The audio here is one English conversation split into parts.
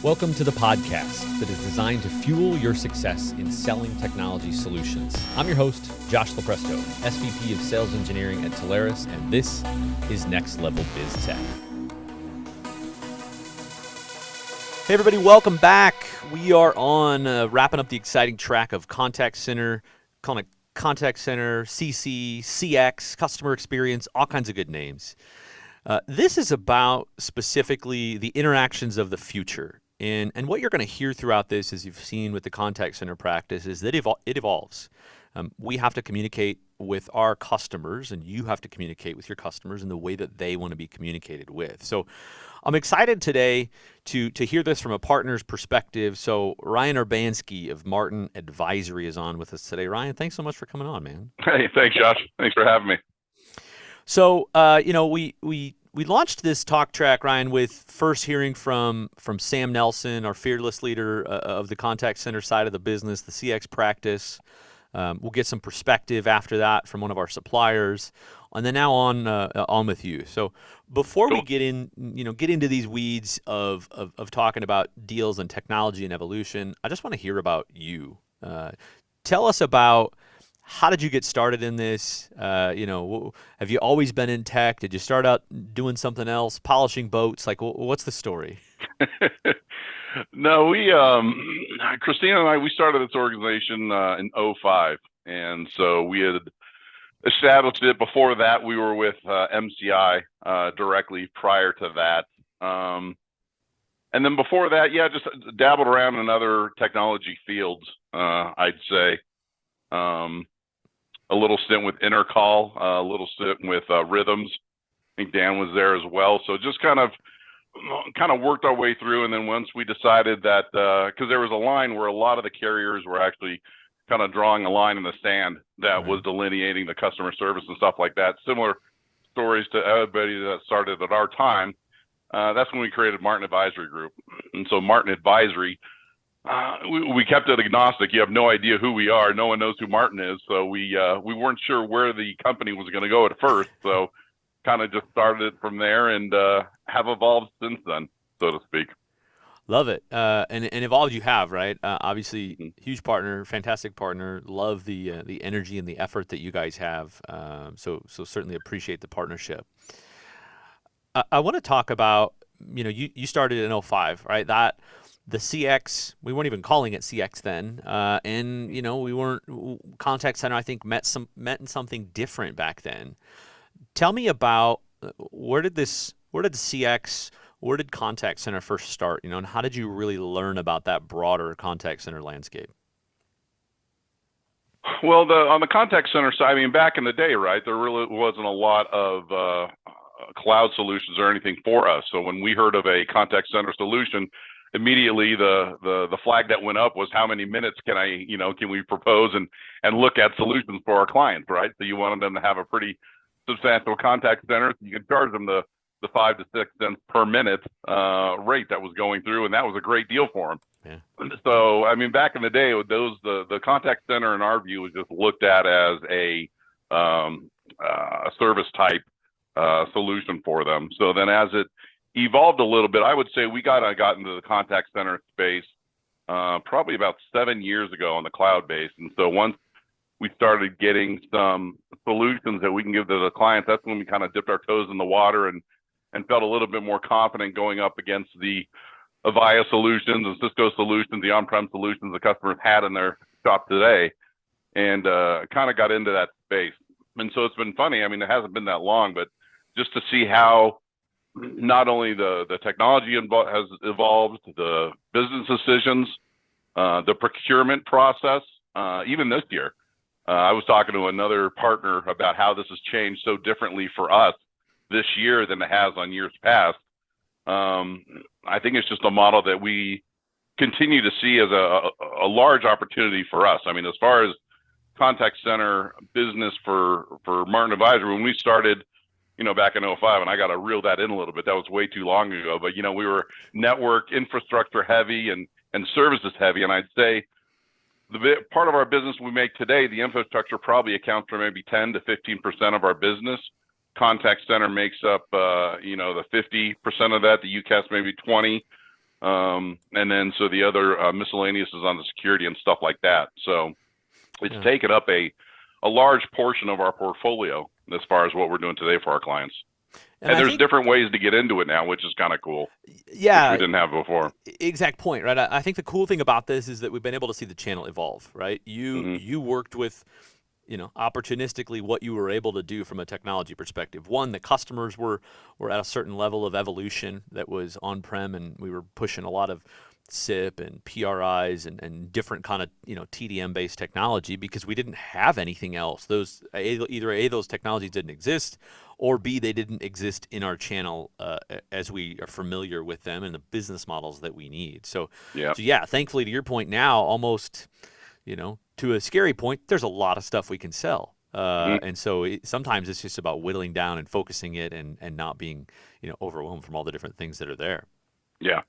Welcome to the podcast that is designed to fuel your success in selling technology solutions. I'm your host, Josh Lopresto, SVP of Sales Engineering at Telarus, and this is Next Level Biz Tech. Hey everybody, welcome back. We are on wrapping up the exciting track of contact center, calling it contact center, CC, CX, customer experience, all kinds of good names. This is about specifically the interactions of the future. And what you're going to hear throughout this, as you've seen with the contact center practice, is that it evolves. We have to communicate with our customers, and you have to communicate with your customers in the way that they want to be communicated with. So I'm excited today to hear this from a partner's perspective. So Ryan Urbanski of Martin Advisory is on with us today. Ryan, thanks so much for coming on, man. Hey, thanks, Josh. Thanks for having me. So, we launched this talk track, Ryan, with first hearing from Sam Nelson, our fearless leader of the contact center side of the business, the CX practice. We'll get some perspective after that from one of our suppliers, and then now on with you. So before we get into these weeds of talking about deals and technology and evolution, I just want to hear about you. Tell us about, how did you get started in this? Have you always been in tech? Did you start out doing something else, polishing boats? Like, what's the story? No, Christina and I, we started this organization in 2005. And so we had established it. Before that, we were with MCI directly prior to that. And then before that, just dabbled around in other technology fields, I'd say. A little stint with Intercall, a little stint with Rhythms. I think Dan was there as well. So just kind of worked our way through. And then once we decided that, because there was a line where a lot of the carriers were actually kind of drawing a line in the sand that was delineating the customer service and stuff like that. Similar stories to everybody that started at our time. That's when we created Martin Advisory Group. And so Martin Advisory, we kept it agnostic. You have no idea who we are. No one knows who Martin is. So we weren't sure where the company was going to go at first. So kind of just started it from there and have evolved since then, so to speak. Love it. And evolved you have, right? Obviously, huge partner, fantastic partner. Love the energy and the effort that you guys have. So certainly appreciate the partnership. I want to talk about, you started in 2005, right? The CX, we weren't even calling it CX then, and we weren't contact center. I think meant something different back then. Tell me about where did contact center first start? And how did you really learn about that broader contact center landscape? Well, on the contact center side, back in the day, right, there really wasn't a lot of cloud solutions or anything for us. So when we heard of a contact center solution, immediately the flag that went up was, how many minutes can we propose and look at solutions for our clients, right? So you wanted them to have a pretty substantial contact center. So you could charge them the 5 to 6 cents per minute rate that was going through, and that was a great deal for them. Yeah. So back in the day, the contact center in our view was just looked at as a service type solution for them. So then as it evolved a little bit, I would say we got into the contact center space probably about 7 years ago on the cloud base. And so once we started getting some solutions that we can give to the clients, that's when we kind of dipped our toes in the water and felt a little bit more confident going up against the Avaya solutions and Cisco solutions, the on-prem solutions the customers had in their shop today, and kind of got into that space. And so it's been funny. It hasn't been that long, but just to see how not only the technology has evolved, the business decisions, the procurement process, even this year. I was talking to another partner about how this has changed so differently for us this year than it has on years past. I think it's just a model that we continue to see as a large opportunity for us. As far as contact center business for Martin Advisory, when we started, back in 2005, and I got to reel that in a little bit. That was way too long ago, but we were network infrastructure heavy and services heavy. And I'd say the part of our business we make today, the infrastructure probably accounts for maybe 10 to 15% of our business. Contact center makes up, the 50% of that, the UCaaS maybe 20. And then so the other miscellaneous is on the security and stuff like that. So it's taken up a large portion of our portfolio as far as what we're doing today for our clients. And there's different ways to get into it now, which is kind of cool. Yeah, which we didn't have before. Exact point, right? I think the cool thing about this is that we've been able to see the channel evolve, right? You worked with, opportunistically what you were able to do from a technology perspective. One, the customers were at a certain level of evolution that was on-prem, and we were pushing a lot of SIP and PRIs and different kind of TDM-based technology because we didn't have anything else. Either those technologies didn't exist, or B, they didn't exist in our channel as we are familiar with them and the business models that we need. So yeah, thankfully, to your point now, almost, to a scary point, there's a lot of stuff we can sell. And so sometimes it's just about whittling down and focusing it and not being, overwhelmed from all the different things that are there. Yeah.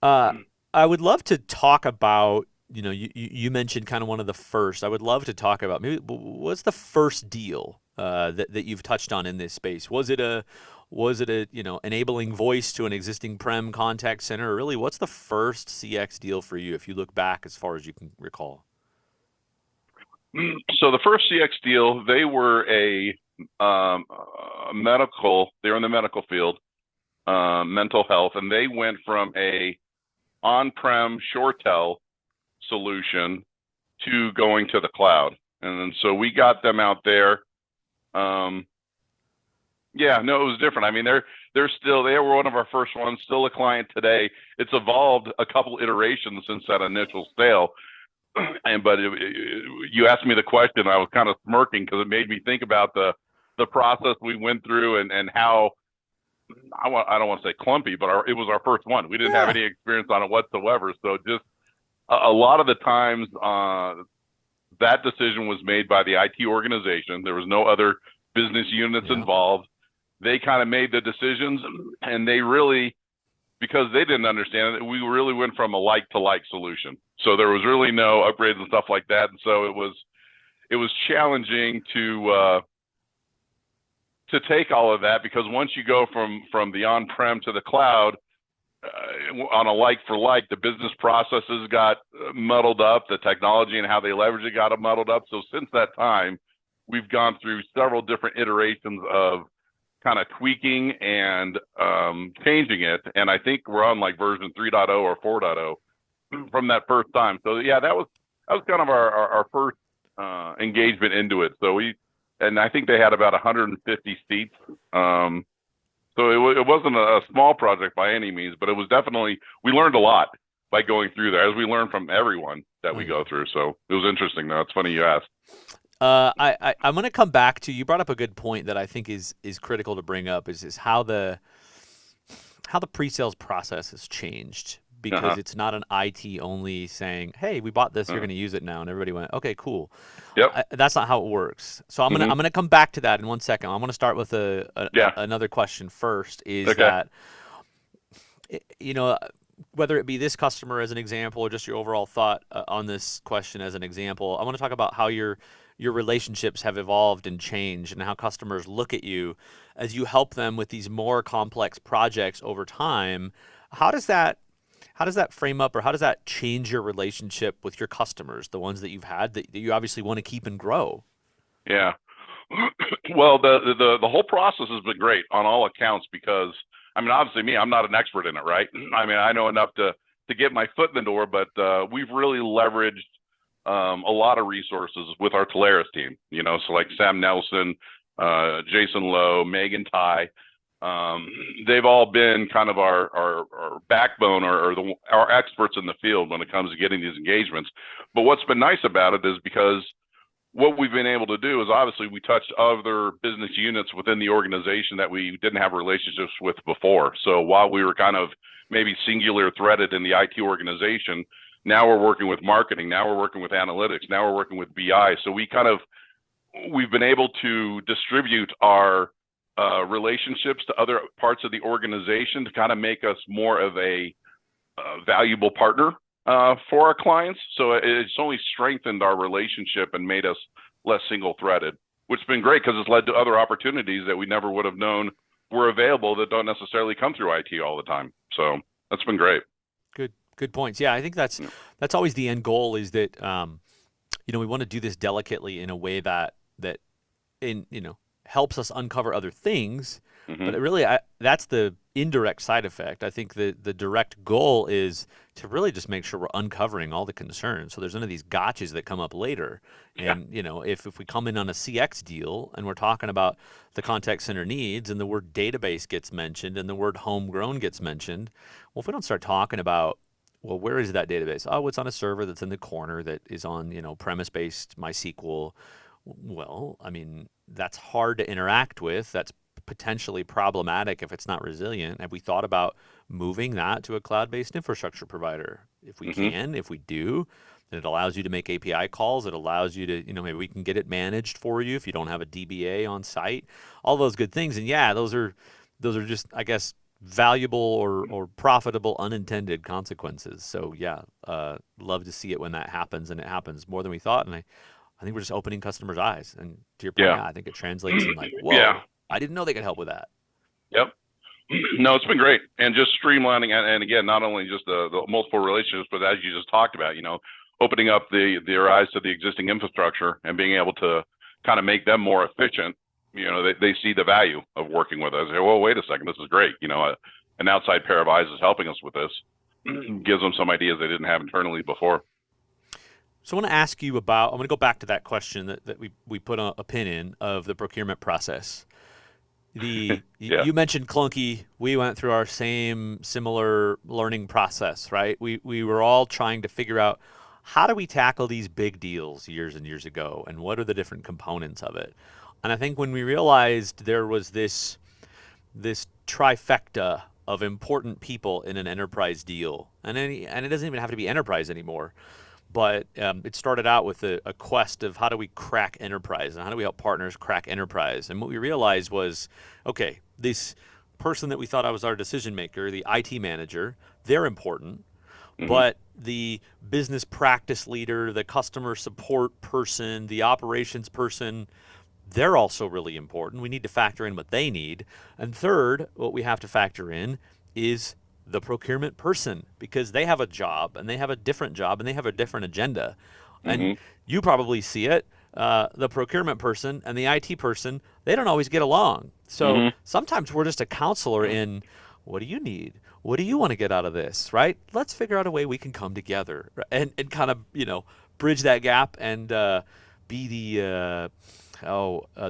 I would love to talk about, you mentioned kind of one of the first. I would love to talk about maybe what's the first deal that you've touched on in this space? Was it a enabling voice to an existing prem contact center? Or really, what's the first CX deal for you if you look back as far as you can recall? So the first CX deal, they were a medical. They were in the medical field, mental health, and they went from a on-prem ShoreTel solution to going to the cloud. And so we got them out there. It was different. I mean, they were one of our first ones, still a client today. It's evolved a couple iterations since that initial sale. But you asked me the question, I was kind of smirking because it made me think about the process we went through and how, I don't want to say clumpy, but it was our first one. We didn't have any experience on it whatsoever. So just a lot of the times that decision was made by the IT organization. There was no other business units involved. They kind of made the decisions, and they really, because they didn't understand it, we really went from a like to like solution. So there was really no upgrades and stuff like that. And so it was challenging to take all of that, because once you go from the on-prem to the cloud on a like for like, the business processes got muddled up, the technology and how they leverage it got muddled up. So since that time, we've gone through several different iterations of kind of tweaking and changing it. And I think we're on like version 3.0 or 4.0 from that first time. So yeah, that was kind of our first engagement into it. So and I think they had about 150 seats. So it wasn't a small project by any means, but it was definitely, we learned a lot by going through there, as we learn from everyone that we go through. So it was interesting, though. It's funny you asked. I'm going to come back to, you brought up a good point that I think is critical to bring up, is how the pre-sales process has changed, because it's not an IT only saying, hey, we bought this, you're going to use it now. And everybody went, okay, cool. Yep. That's not how it works. So I'm going to come back to that in 1 second. I want to start with another question first, is that, whether it be this customer as an example or just your overall thought on this question as an example, I want to talk about how your relationships have evolved and changed, and how customers look at you as you help them with these more complex projects over time. How does that frame up, or how does that change your relationship with your customers, the ones that you've had that you obviously want to keep and grow? Yeah. Well, the whole process has been great on all accounts, because I mean, obviously I'm not an expert in it, right? I mean, I know enough to get my foot in the door, but we've really leveraged a lot of resources with our Teleris team, so like Sam Nelson, Jason Lowe, Megan Ty. They've all been kind of our backbone, or our experts in the field when it comes to getting these engagements. But what's been nice about it is, because what we've been able to do is, obviously we touched other business units within the organization that we didn't have relationships with before. So while we were kind of maybe singular threaded in the IT organization, now we're working with marketing, now we're working with analytics, now we're working with BI. So we've been able to distribute our relationships to other parts of the organization to kind of make us more of a valuable partner for our clients. So it's only strengthened our relationship and made us less single-threaded, which has been great, because it's led to other opportunities that we never would have known were available that don't necessarily come through IT all the time. So That's been great. Good points. Yeah, I think Yeah. that's always the end goal is that we want to do this delicately in a way that in helps us uncover other things, Hmm. but that's the indirect side effect. I think the direct goal is to really just make sure we're uncovering all the concerns, so there's none of these gotchas that come up later. Yeah. And if we come in on a CX deal and we're talking about the contact center needs and the word database gets mentioned and the word homegrown gets mentioned, well, if we don't start talking about, well, where is that database? Oh, it's on a server that's in the corner that is on, premise-based MySQL. Well, I mean, that's hard to interact with. That's potentially problematic if it's not resilient. Have we thought about moving that to a cloud-based infrastructure provider? If we Hmm. can, if we do, then it allows you to make API calls. It allows you to, maybe we can get it managed for you if you don't have a DBA on site. All those good things. And yeah, those are just, I guess, valuable or profitable unintended consequences. So yeah, love to see it when that happens, and it happens more than we thought. And I think we're just opening customers' eyes. And to your point, Yeah. yeah, I think it translates in like, Yeah. whoa, I didn't know they could help with that. Yep. No, it's been great, and just streamlining, and again, not only just the multiple relationships, but as you just talked about, opening up their eyes to the existing infrastructure and being able to kind of make them more efficient. They see the value of working with us. They say, well, wait a second, this is great. An outside pair of eyes is helping us with this. Gives them some ideas they didn't have internally before. So I want to ask you about, I'm going to go back to that question that we put a pin in of the procurement process. Yeah. You mentioned clunky. We went through our similar learning process, right? We were all trying to figure out how do we tackle these big deals years and years ago, and what are the different components of it. And I think when we realized there was this trifecta of important people in an enterprise deal, and it doesn't even have to be enterprise anymore. But it started out with a quest of how do we crack enterprise and how do we help partners crack enterprise. And what we realized was, okay, this person that we thought was our decision maker, the IT manager, they're important, Hmm. but the business practice leader, the customer support person, the operations person, they're also really important. We need to factor in what they need. And third, what we have to factor in is the procurement person, because they have a job and they have a different job and they have a different agenda. And Hmm. you probably see it. The procurement person and the IT person, they don't always get along. So Hmm. sometimes we're just a counselor in, what do you need? What do you want to get out of this, right? Let's figure out a way we can come together and kind of, bridge that gap and be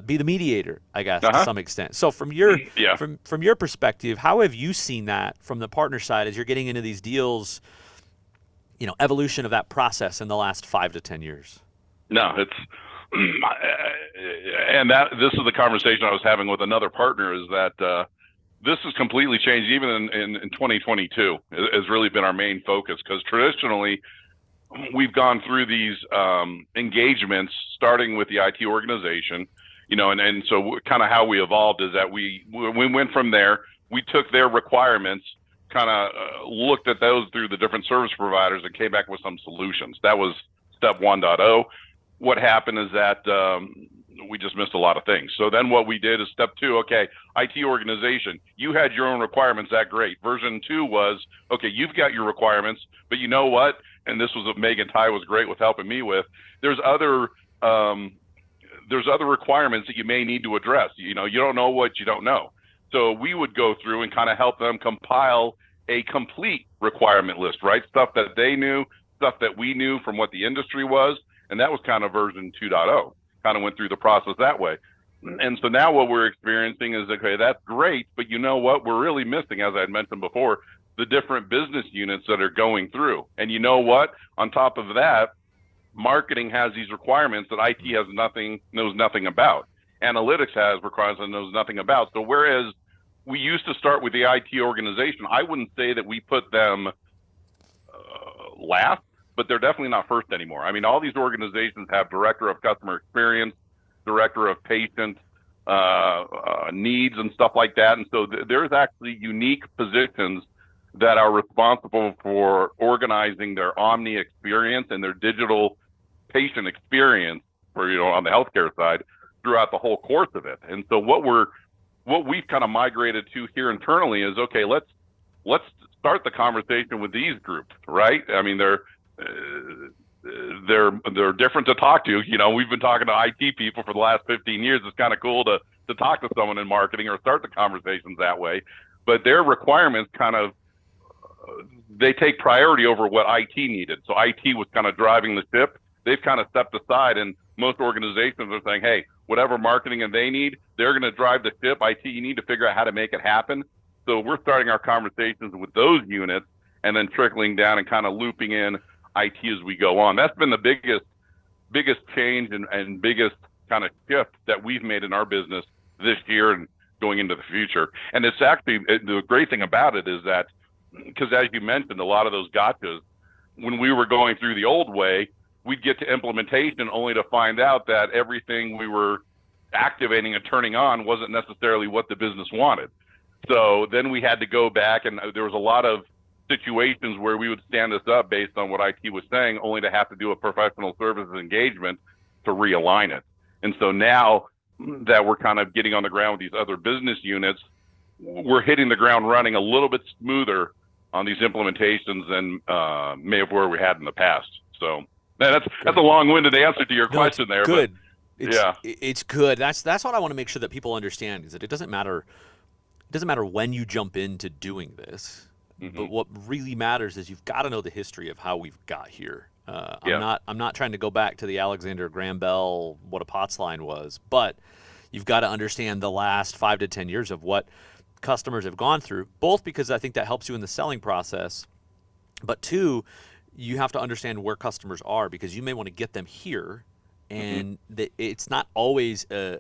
be the mediator, I guess, to Uh-huh. some extent. So from your Yeah. from your perspective, how have you seen that from the partner side as you're getting into these deals? Evolution of that process in the last 5 to 10 years. No, it's and that this is the conversation I was having with another partner is that this has completely changed even in 2022 has really been our main focus because traditionally we've gone through these engagements starting with the IT organization, and so kind of how we evolved is that we went from there. We took their requirements, kind of looked at those through the different service providers and came back with some solutions. That was step 1.0. What happened is that we just missed a lot of things. So then what we did is step 2, okay, IT organization, you had your own requirements, that great. Version 2 was, okay, you've got your requirements, but you know what? And this was what Megan Ty was great with helping me with. There's other requirements that you may need to address. You don't know what you don't know. So we would go through and kind of help them compile a complete requirement list, right? Stuff that they knew, stuff that we knew from what the industry was. And that was kind of version 2.0, kind of went through the process that way. And so now what we're experiencing is, okay, that's great, but you know what? We're really missing, as I had mentioned before, the different business units that are going through. And you know what? On top of that, marketing has these requirements that IT knows nothing about. Analytics has requirements that knows nothing about. So whereas we used to start with the IT organization, I wouldn't say that we put them last, but they're definitely not first anymore. I mean, all these organizations have director of customer experience, director of patient needs and stuff like that. And so there's actually unique positions that are responsible for organizing their omni experience and their digital patient experience for, on the healthcare side throughout the whole course of it. And so what we've kind of migrated to here internally is, okay, let's start the conversation with these groups, right? I mean, they're different to talk to. We've been talking to IT people for the last 15 years. It's kind of cool to talk to someone in marketing or start the conversations that way. But their requirements they take priority over what IT needed. So IT was kind of driving the ship. They've kind of stepped aside, and most organizations are saying, hey, whatever marketing and they need, they're going to drive the ship. IT, you need to figure out how to make it happen. So we're starting our conversations with those units and then trickling down and kind of looping in IT as we go on. That's been the biggest change and biggest kind of shift that we've made in our business this year and going into the future. And it's actually, the great thing about it is that, because as you mentioned, a lot of those gotchas, when we were going through the old way, we'd get to implementation only to find out that everything we were activating and turning on wasn't necessarily what the business wanted. So then we had to go back, and there was a lot of situations where we would stand this up based on what IT was saying, only to have to do a professional services engagement to realign it. And so now that we're kind of getting on the ground with these other business units, we're hitting the ground running a little bit smoother on these implementations than may have where we had in the past. So that's a long-winded answer to your question there. Good. But, it's good. That's what I want to make sure that people understand, is that it doesn't matter when you jump into doing this. Mm-hmm. But what really matters is you've got to know the history of how we've got here. I'm not trying to go back to the Alexander Graham Bell, what a POTS line was, but you've got to understand the last 5 to 10 years of what customers have gone through, both because I think that helps you in the selling process, but two, you have to understand where customers are, because you may want to get them here, and it's not always a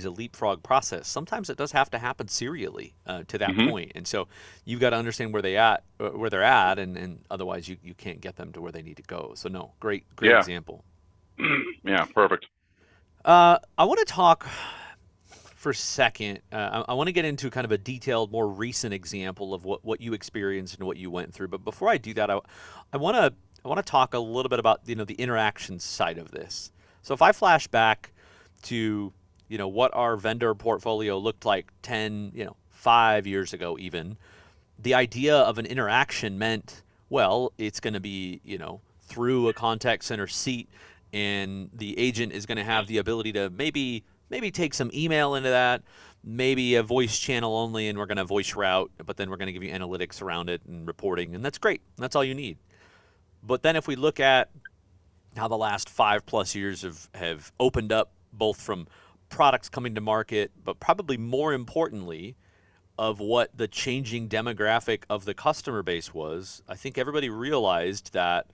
leapfrog process. Sometimes it does have to happen serially to that point, and so you've got to understand where they're at, and otherwise you can't get them to where they need to go. So no, great example. Yeah, perfect. I want to talk for a second. I want to get into kind of a detailed, more recent example of what you experienced and what you went through. But before I do that, I want to talk a little bit about the interaction side of this. So if I flash back to what our vendor portfolio looked like 5 years ago, even, the idea of an interaction meant, well, it's going to be through a contact center seat, and the agent is going to have the ability to maybe take some email into that, maybe a voice channel only, and we're going to voice route, but then we're going to give you analytics around it and reporting, and that's great. That's all you need. But then if we look at how the last 5+ years have opened up, both from products coming to market, but probably more importantly, of what the changing demographic of the customer base was, I think everybody realized that,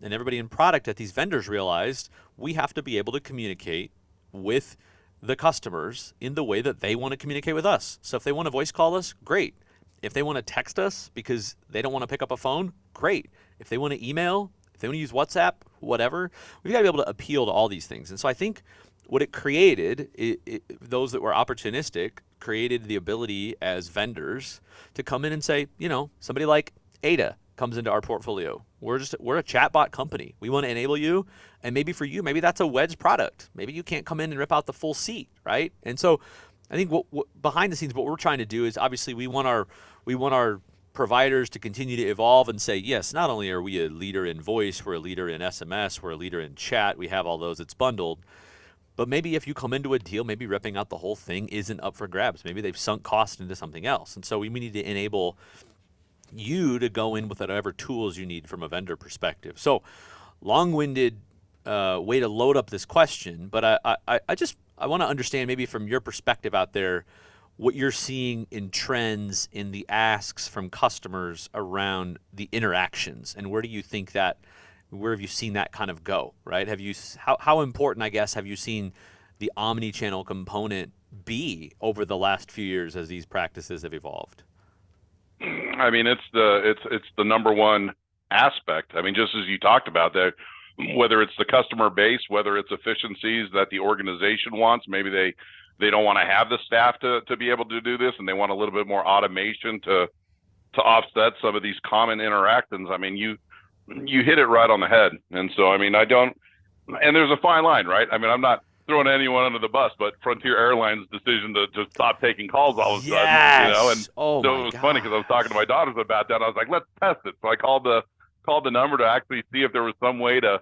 and everybody in product at these vendors realized, we have to be able to communicate with the customers in the way that they want to communicate with us. So if they want to voice call us, great. If they want to text us because they don't want to pick up a phone, great. If they want to email, if they want to use WhatsApp, whatever, we've got to be able to appeal to all these things. And so I think what it created, those that were opportunistic, created the ability as vendors to come in and say, somebody like Ada comes into our portfolio. We're a chatbot company. We want to enable you, and maybe for you, maybe that's a wedge product. Maybe you can't come in and rip out the full seat, right? And so I think what behind the scenes, what we're trying to do is, obviously we want our providers to continue to evolve and say, yes, not only are we a leader in voice, we're a leader in SMS, we're a leader in chat, we have all those, it's bundled. But maybe if you come into a deal, maybe ripping out the whole thing isn't up for grabs. Maybe they've sunk cost into something else. And so we need to enable you to go in with whatever tools you need from a vendor perspective. So long-winded way to load up this question, but I want to understand, maybe from your perspective out there, what you're seeing in trends in the asks from customers around the interactions, and where have you seen that kind of go, right? How important, I guess, have you seen the omni-channel component be over the last few years as these practices have evolved? I mean, it's the number one aspect. I mean, just as you talked about that, whether it's the customer base, whether it's efficiencies that the organization wants, maybe they don't want to have the staff to be able to do this, and they want a little bit more automation to offset some of these common interactions. I mean, you hit it right on the head. And so, I mean, and there's a fine line, right? I mean, I'm not throwing anyone under the bus, but Frontier Airlines' decision to just stop taking calls all of a sudden, and Oh so my it was funny because I was talking to my daughters about that. I was like, let's test it. So I called the number to actually see if there was some way to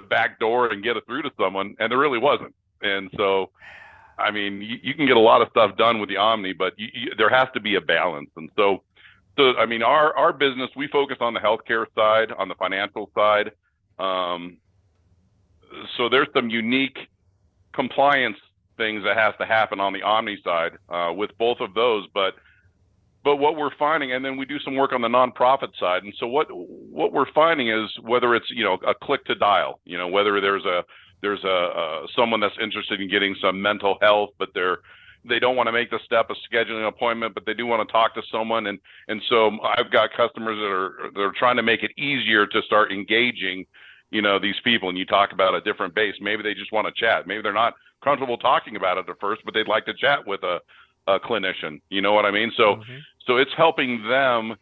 backdoor and get it through to someone, and there really wasn't. And so, I mean, you can get a lot of stuff done with the Omni, but there has to be a balance. And so I mean, our business, we focus on the healthcare side, on the financial side. So there's some unique compliance things that has to happen on the Omni side with both of those. But what we're finding, and then we do some work on the nonprofit side. And so what we're finding is whether it's, a click to dial, whether there's someone that's interested in getting some mental health, but they don't want to make the step of scheduling an appointment, but they do want to talk to someone. And so I've got customers that are trying to make it easier to start engaging, these people. And you talk about a different base. Maybe they just want to chat. Maybe they're not comfortable talking about it at first, but they'd like to chat with a clinician. You know what I mean? So, so it's helping them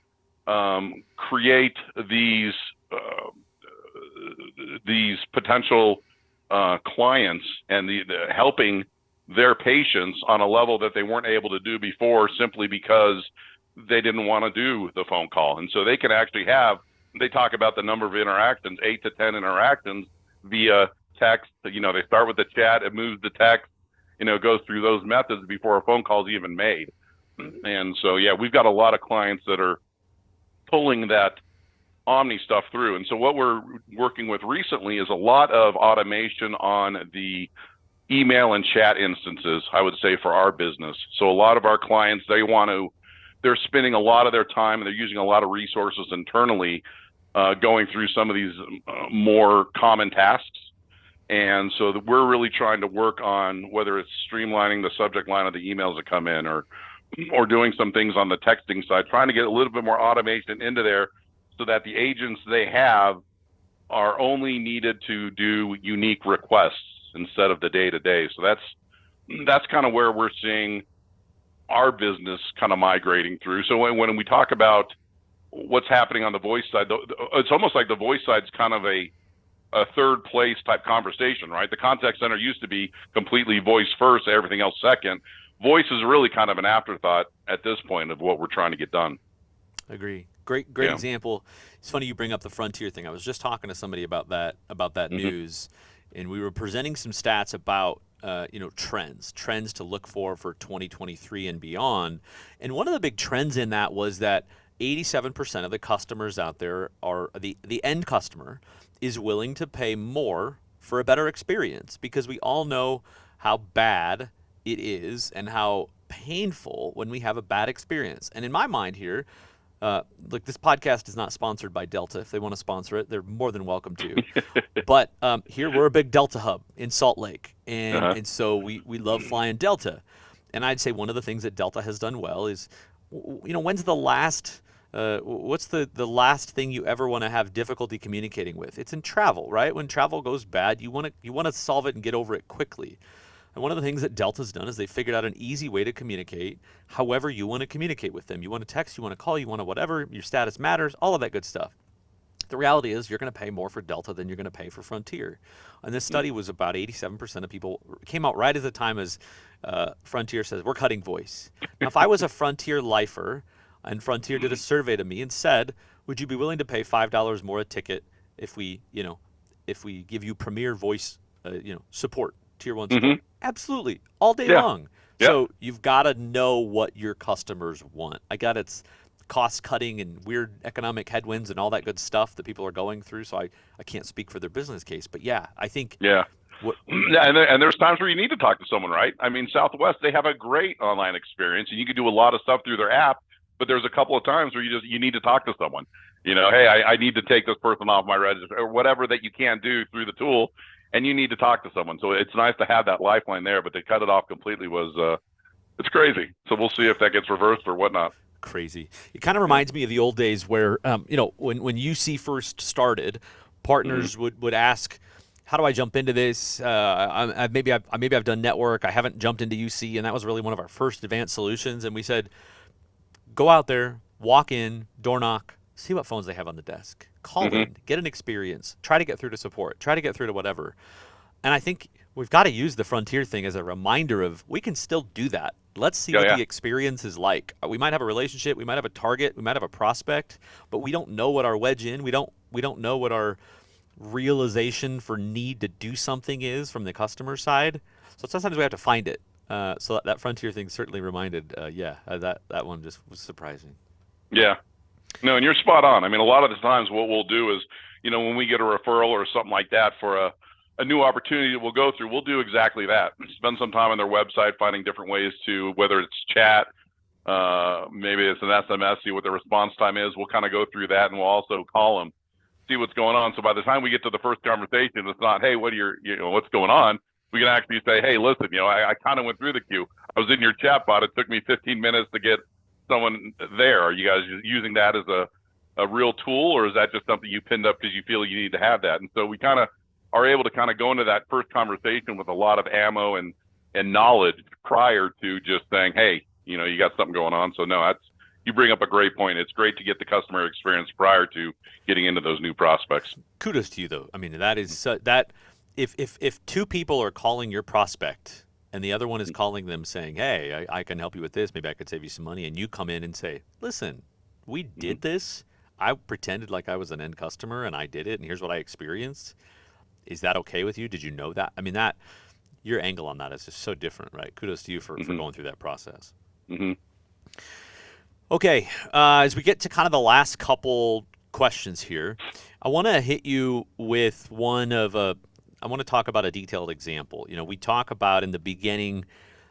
create these potential clients and the helping their patients on a level that they weren't able to do before, simply because they didn't want to do the phone call. And so they can actually they talk about the number of interactions, 8 to 10 interactions via text. They start with the chat, it moves to text, goes through those methods before a phone call is even made. And so, yeah, we've got a lot of clients that are pulling that Omni stuff through. And so what we're working with recently is a lot of automation on the email and chat instances, I would say, for our business. So a lot of our clients, they're spending a lot of their time and they're using a lot of resources internally going through some of these more common tasks. And so we're really trying to work on whether it's streamlining the subject line of the emails that come in or doing some things on the texting side, trying to get a little bit more automation into there so that the agents they have are only needed to do unique requests instead of the day-to-day. So that's kind of where we're seeing our business kind of migrating through. So when we talk about what's happening on the voice side, it's almost like the voice side's kind of a third place type conversation, right? The contact center used to be completely voice first, everything else second. Voice is really kind of an afterthought at this point of what we're trying to get done. Agree. Great example. It's funny you bring up the Frontier thing. I was just talking to somebody about that news, and we were presenting some stats about trends to look for 2023 and beyond. And one of the big trends in that was that 87% of the customers out there are the end customer is willing to pay more for a better experience, because we all know how bad it is and how painful when we have a bad experience. And in my mind here, look, this podcast is not sponsored by Delta. If they want to sponsor it, they're more than welcome to. But here we're a big Delta hub in Salt Lake, and so we love flying Delta. And I'd say one of the things that Delta has done well is, when's the last what's the last thing you ever want to have difficulty communicating with? It's in travel, right? When travel goes bad, you want to solve it and get over it quickly. And one of the things that Delta's done is they figured out an easy way to communicate however you want to communicate with them. You want to text, you want to call, you want to whatever, your status matters, all of that good stuff. The reality is you're going to pay more for Delta than you're going to pay for Frontier. And this study was about 87% of people, came out right at the time as Frontier says, we're cutting voice. Now, if I was a Frontier lifer and Frontier did a survey to me and said, would you be willing to pay $5 more a ticket if we give you premier voice, support, tier 1 support? Absolutely, all day long. Yeah. So you've got to know what your customers want. I got it's cost cutting and weird economic headwinds and all that good stuff that people are going through. So I can't speak for their business case, but yeah, I think. Yeah. And there's times where you need to talk to someone, right? I mean, Southwest, they have a great online experience and you can do a lot of stuff through their app, but there's a couple of times where you need to talk to someone. Hey, I need to take this person off my register or whatever that you can't do through the tool. And you need to talk to someone. So it's nice to have that lifeline there, but they cut it off completely it's crazy. So we'll see if that gets reversed or whatnot. Crazy. It kind of reminds me of the old days where, when UC first started, partners would ask, how do I jump into this? Maybe I've done network. I haven't jumped into UC. And that was really one of our first advanced solutions. And we said, go out there, walk in, door knock, see what phones they have on the desk. Call in, get an experience, try to get through to support, try to get through to whatever. And I think We've got to use the frontier thing as a reminder of we can still do that. Let's see Yeah, what yeah. the experience is like. We might have a relationship, we might have a target, we might have a prospect, but we don't know what our wedge in. We don't know what our realization for need to do something is from the customer side. So sometimes we have to find it. So that frontier thing certainly reminded. That one just was surprising. Yeah. No, and you're spot on. I mean, a lot of the times what we'll do is, when we get a referral or something like that for a new opportunity that we'll go through, we'll do exactly that. Spend some time on their website finding different ways to, whether it's chat, maybe it's an SMS, see what the response time is. We'll kind of go through that, and we'll also call them, see what's going on. So by the time we get to the first conversation, it's not, hey, what's going on? We can actually say, hey, listen, I kind of went through the queue. I was in your chat bot. It took me 15 minutes to get someone there. Are you guys using that as a real tool, or is that just something you pinned up because you feel you need to have that? And so we kind of are able to kind of go into that first conversation with a lot of ammo and knowledge prior to just saying, hey, you got something going on. So no, you bring up a great point. It's great to get the customer experience prior to getting into those new prospects. Kudos to you, though. I mean, that is that if two people are calling your prospect and the other one is calling them saying, hey, I can help you with this, maybe I could save you some money, and you come in and say, listen, we did this. I pretended like I was an end customer and I did it, and here's what I experienced. Is that okay with you? Did you know that? I mean, that your angle on that is just so different, right? Kudos to you for going through that process. Mm-hmm. Okay, as we get to kind of the last couple questions here, I want to hit you with I want to talk about a detailed example. We talk about in the beginning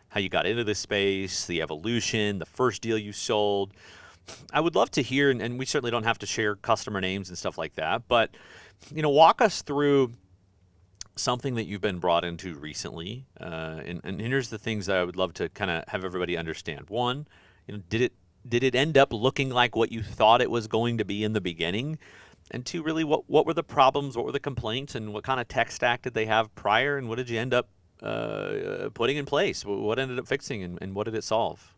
how you got into this space, the evolution, the first deal you sold. I would love to hear, and we certainly don't have to share customer names and stuff like that, but walk us through something that you've been brought into recently. And here's the things that I would love to kind of have everybody understand. One, did it end up looking like what you thought it was going to be in the beginning? And two, really, what were the problems? What were the complaints? And what kind of tech stack did they have prior? And what did you end up putting in place? What ended up fixing, and what did it solve?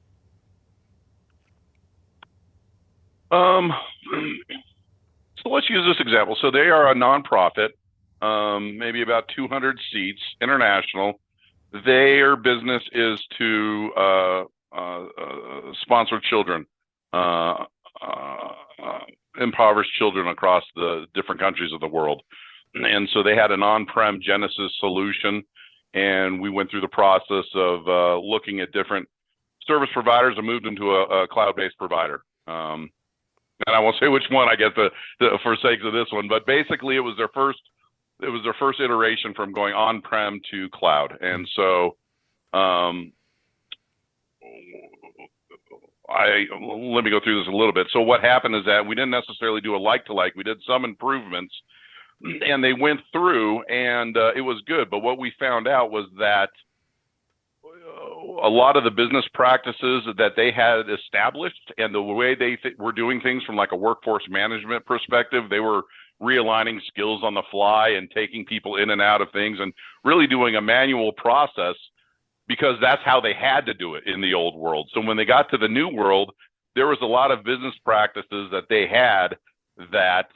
So let's use this example. So they are a nonprofit, maybe about 200 seats, international. Their business is to sponsor children, impoverished children across the different countries of the world. And so they had an on-prem Genesis solution, and we went through the process of looking at different service providers and moved into a cloud-based provider. And I won't say which one, I guess, for sakes of this one, but basically it was their first iteration from going on-prem to cloud. And so let me go through this a little bit. So what happened is that we didn't necessarily do a like-to-like. We did some improvements, and they went through, and it was good. But what we found out was that a lot of the business practices that they had established and the way they were doing things from like a workforce management perspective, they were realigning skills on the fly and taking people in and out of things and really doing a manual process because that's how they had to do it in the old world. So when they got to the new world, there was a lot of business practices that they had that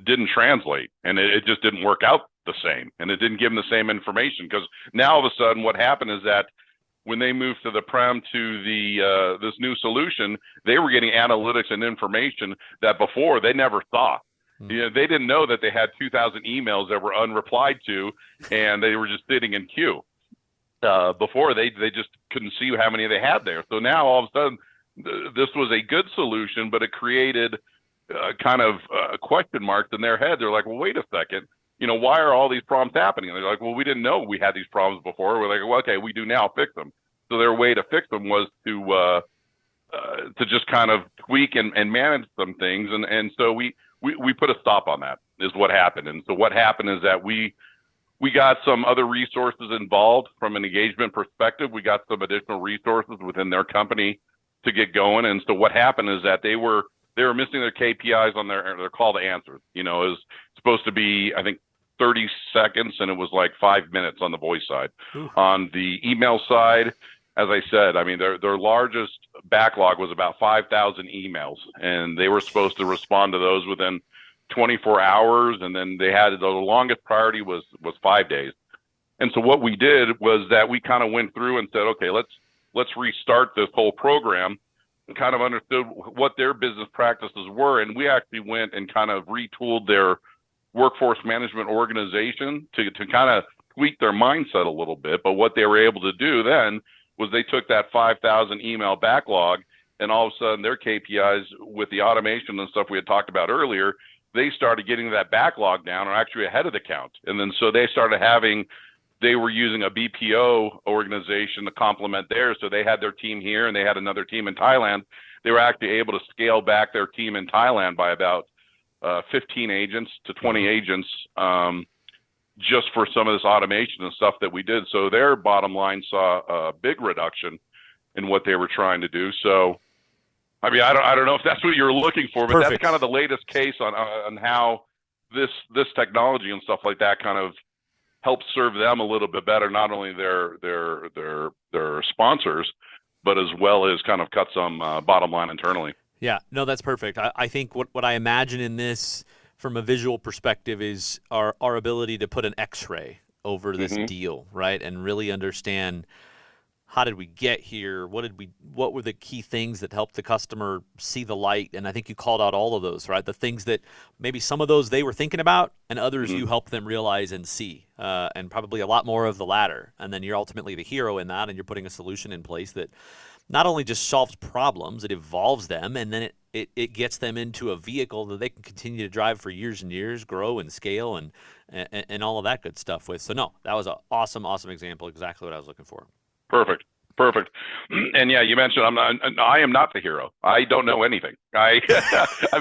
didn't translate, and it just didn't work out the same, and it didn't give them the same information. Because now all of a sudden what happened is that when they moved to the prem to the this new solution, they were getting analytics and information that before they never saw. They didn't know that they had 2,000 emails that were unreplied to, and they were just sitting in queue. Before they just couldn't see how many they had there. So now all of a sudden this was a good solution, but it created kind of question marks in their head. They're like, well, wait a second. Why are all these problems happening? And they're like, well, we didn't know we had these problems before. We're like, well, okay, we do now, fix them. So their way to fix them was to just kind of tweak and manage some things. And so we put a stop on that is what happened. And so what happened is that we got some other resources involved from an engagement perspective. We got some additional resources within their company to get going. And so what happened is that they were missing their KPIs on their call to answers. It was supposed to be, I think, 30 seconds, and it was like 5 minutes on the voice side. Ooh. On the email side, as I said, I mean, their largest backlog was about 5,000 emails, and they were supposed to respond to those within 24 hours. And then they had the longest priority was 5 days. And so what we did was that we kind of went through and said, okay, let's restart this whole program, and kind of understood what their business practices were. And we actually went and kind of retooled their workforce management organization to kind of tweak their mindset a little bit. But what they were able to do then was they took that 5,000 email backlog, and all of a sudden their KPIs with the automation and stuff we had talked about earlier, they started getting that backlog down, or actually ahead of the count. And then so they were using a BPO organization to complement theirs. So they had their team here and they had another team in Thailand. They were actually able to scale back their team in Thailand by about 15 agents to 20 agents, just for some of this automation and stuff that we did. So their bottom line saw a big reduction in what they were trying to do. So, I mean, I don't know if that's what you're looking for, but that's kind of the latest case on how this technology and stuff like that kind of helps serve them a little bit better, not only their sponsors, but as well as kind of cut some bottom line internally. Yeah, no, that's perfect. I think what I imagine in this from a visual perspective is our ability to put an X-ray over this deal, right? And really understand, how did we get here? What were the key things that helped the customer see the light? And I think you called out all of those, right? The things that maybe some of those they were thinking about, and others you helped them realize and see, and probably a lot more of the latter. And then you're ultimately the hero in that, and you're putting a solution in place that not only just solves problems, it evolves them, and then it gets them into a vehicle that they can continue to drive for years and years, grow and scale, and all of that good stuff with. So no, that was an awesome example, exactly what I was looking for. Perfect. And yeah, you mentioned I am not the hero. I don't know anything. I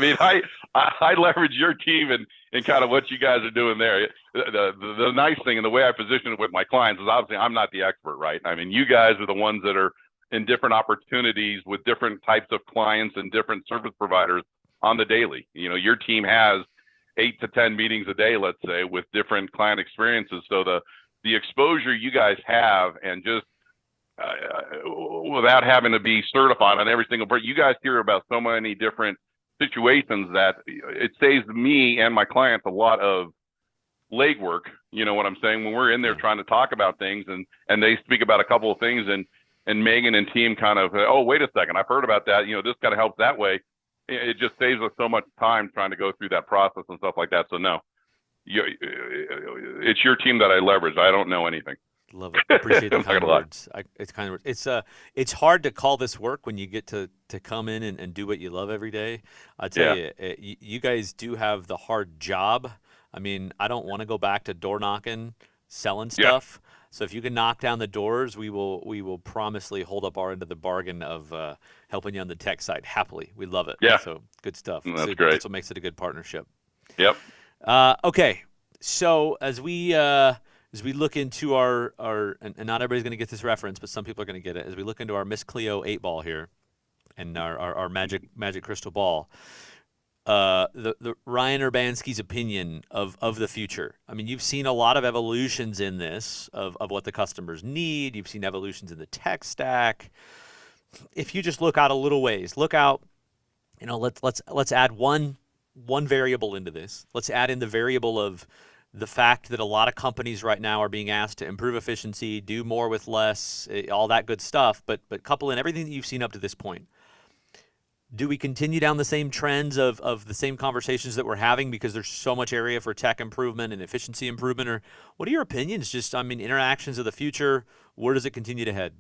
mean, I leverage your team and kind of what you guys are doing there. The nice thing, and the way I position it with my clients, is obviously I'm not the expert, right? I mean, you guys are the ones that are in different opportunities with different types of clients and different service providers on the daily. You know, your team has 8 to 10 meetings a day, let's say, with different client experiences. So the exposure you guys have, and just without having to be certified on every single part, you guys hear about so many different situations that it saves me and my clients a lot of legwork. You know what I'm saying? When we're in there trying to talk about things, and they speak about a couple of things, and Megan and team kind of, oh, wait a second, I've heard about that. You know, this kind of helps that way. It just saves us so much time trying to go through that process and stuff like that. So no, it's your team that I leverage. I don't know anything. Love it. Appreciate the kind words. It's hard to call this work when you get to come in and do what you love every day. I tell you, you guys do have the hard job. I mean, I don't want to go back to door knocking, selling stuff. Yeah. So if you can knock down the doors, we will promisely hold up our end of the bargain of helping you on the tech side happily. We love it. Yeah. So good stuff. That's great. That's what makes it a good partnership. Yep. Okay. So as we look into our and not everybody's going to get this reference, but some people are going to get it. As we look into our Miss Cleo 8-ball here, and our magic crystal ball, the Ryan Urbanski's opinion of the future. I mean, you've seen a lot of evolutions in this of what the customers need. You've seen evolutions in the tech stack. If you just look out a little ways, let's add one variable into this. Let's add in the variable of the fact that a lot of companies right now are being asked to improve efficiency, do more with less, all that good stuff, but couple in everything that you've seen up to this point. Do we continue down the same trends of the same conversations that we're having because there's so much area for tech improvement and efficiency improvement? Or what are your opinions? Just, I mean, interactions of the future, where does it continue to head?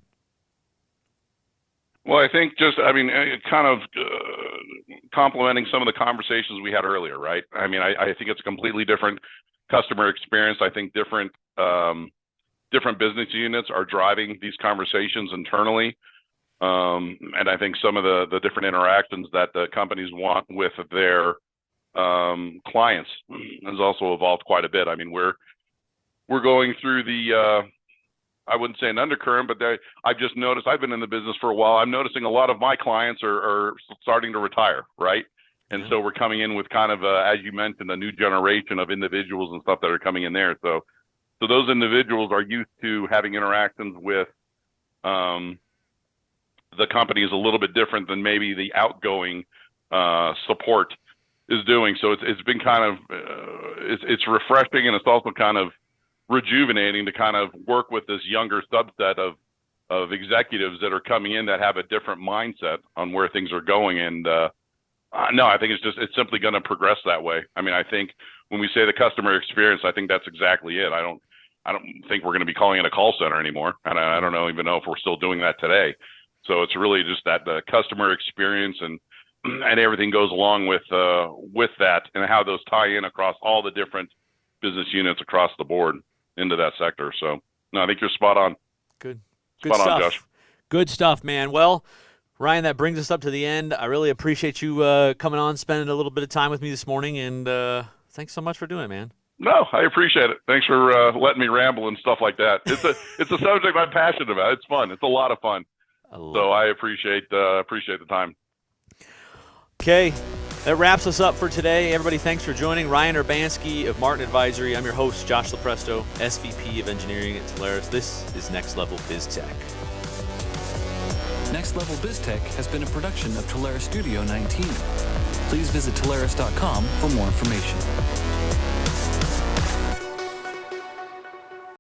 Well, I think kind of complementing some of the conversations we had earlier, right? I mean, I think it's a completely different customer experience. I think different business units are driving these conversations internally. And I think some of the different interactions that the companies want with their clients has also evolved quite a bit. I mean, we're going through I wouldn't say an undercurrent, but I've just noticed, I've been in the business for a while. I'm noticing a lot of my clients are starting to retire, right? And so we're coming in with kind of, as you mentioned, a new generation of individuals and stuff that are coming in there. So those individuals are used to having interactions with the company is a little bit different than maybe the outgoing support is doing. So it's been kind of, it's refreshing, and it's also kind of rejuvenating to kind of work with this younger subset of executives that are coming in that have a different mindset on where things are going. And no, I think it's simply going to progress that way. I mean, I think when we say the customer experience, I think that's exactly it. I don't think we're going to be calling it a call center anymore. And I don't even know if we're still doing that today. So it's really just that the customer experience and everything goes along with that, and how those tie in across all the different business units across the board into that sector. So no, I think you're spot on. Good Spot stuff. on, Josh. Good stuff, man. Well, Ryan, that brings us up to the end. I really appreciate you coming on, spending a little bit of time with me this morning, and thanks so much for doing it, man. No, I appreciate it. Thanks for letting me ramble and stuff like that. It's a subject I'm passionate about. It's fun. It's a lot of fun. I appreciate the time. Okay, that wraps us up for today. Everybody, thanks for joining. Ryan Urbanski of Martin Advisory. I'm your host, Josh Lopresto, SVP of Engineering at Telarus. This is Next Level Biz Tech. Next Level Biz Tech has been a production of Telarus Studio 19. Please visit Telarus.com for more information.